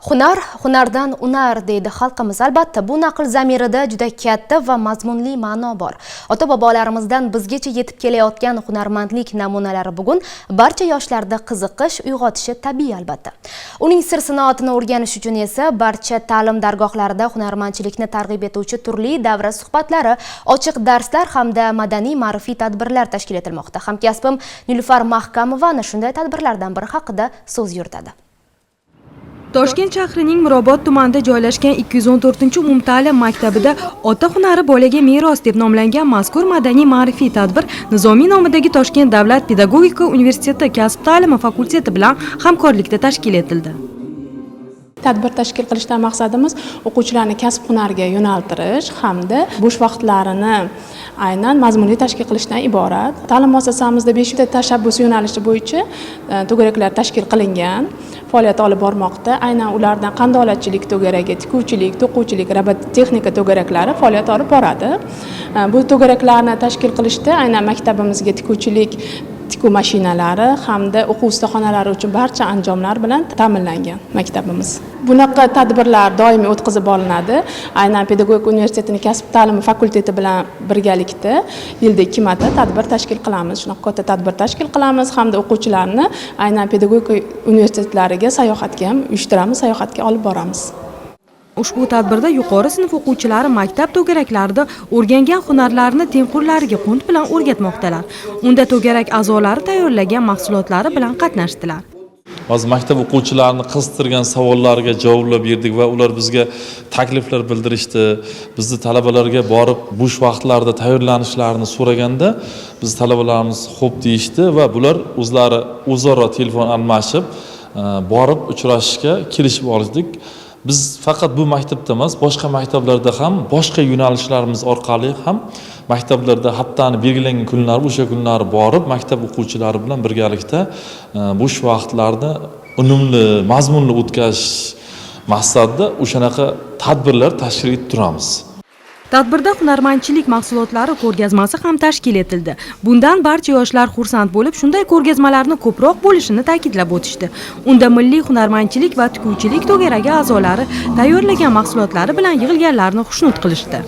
Hunar, hunardan unar deydi xalqimiz. Albatta, bu naql zamirida juda katta va mazmunli ma'no bor. Ota-bobolarimizdan bizgacha yetib kelayotgan hunarmandlik namunalari bugun barcha yoshlarda qiziqish uyg'otishi tabiiy albatta. Uning sir-sinoatini o'rganish uchun esa barcha ta'lim dargohlarida hunarmandchilikni targ'ib etuvchi turli davra suhbatlari, ochiq darslar hamda madaniy-ma'rifiy tadbirlar tashkil etilmoqda. Hamkasbim Nilufar Mahkamova shunday tadbirlardan biri haqida so'z yuritadi. Toshkent shahrining Mirobod tumanida joylashgan 214-umumta'lim maktabida Ota hunari bolaga meros deb nomlangan mazkur madaniy-ma'rifiy tadbir Nizomiy nomidagi Toshkent davlat pedagogika universiteti kasb ta'limi fakulteti bilan hamkorlikda tashkil etildi. Tadbir tashkil qilishdan maqsadimiz o'quvchilarni kasb hunariga yo'naltirish hamda bo'sh vaqtlarini aynan mazmunli tashkil qilishdan iborat. Ta'lim muassasamizda 5 ta tashabbus yo'nalishi bo'yicha to'garaklar tashkil qilingan, faoliyat olib bormoqda. Aynan ulardan qandolatchilik to'garagi, tikuvchilik, to'quvchilik, robototexnika to'garaklari faoliyat olib boradi. Bu to'garaklarni tashkil qilishda aynan maktabimizga tikuvchilik tikuv mashinalari hamda o'quv ustaxonalari uchun barcha anjomlar bilan ta'minlangan maktabimiz. Bunaqa tadbirlar doimiy o'tkazib olinadi. Aynan pedagogika universitetining kasb ta'limi fakulteti bilan birgalikda yilda 2 marta tadbir tashkil qilamiz. Shunaqa katta tadbir tashkil qilamiz hamda o'quvchilarni aynan pedagogika universitetlariga sayohatga ham uyushtiramiz, sayohatga olib boramiz. Ushbu tadbirda yuqori sinf o'quvchilari maktab to'garaklarida o'rgangan hunarlarini tengqurlariga qunt bilan o'rgatmoqdalar. Unda to'garak a'zolari tayyorlagan mahsulotlari bilan qatnashdilar. Hozir maktab o'quvchilarini qiziqtirgan savollariga javoblar berdik va ular bizga takliflar bildirishdi. Bizni talabalarga borib bo'sh vaqtlarda tayyorlanishlarini so'raganda biz talabalarimiz xo'p deyishdi va bular o'zlari o'zaro telefon almashib borib uchrashishga kelishib oldik. Biz faqat bu maktabda emas, boshqa maktablarda ham, boshqa yo'nalishlarimiz orqali ham maktablarda haftani belgilangan kunlar, o'sha kunlari borib, maktab o'quvchilari bilan birgalikda bo'sh vaqtlarni unumli, mazmunli o'tkazish maqsadida o'shanaqa tadbirlar tashkil etib turamiz. Tadbirda hunarmandchilik mahsulotlari ko'rgazmasi ham tashkil etildi. Bundan barcha yoshlar xursand bo'lib, shunday ko'rgazmalarni ko'proq bo'lishini ta'kidlab o'tishdi. Unda milliy hunarmandchilik va tikuvchilik to'garagi a'zolari tayyorlagan mahsulotlari bilan yig'ilganlarni xushnud qilishdi.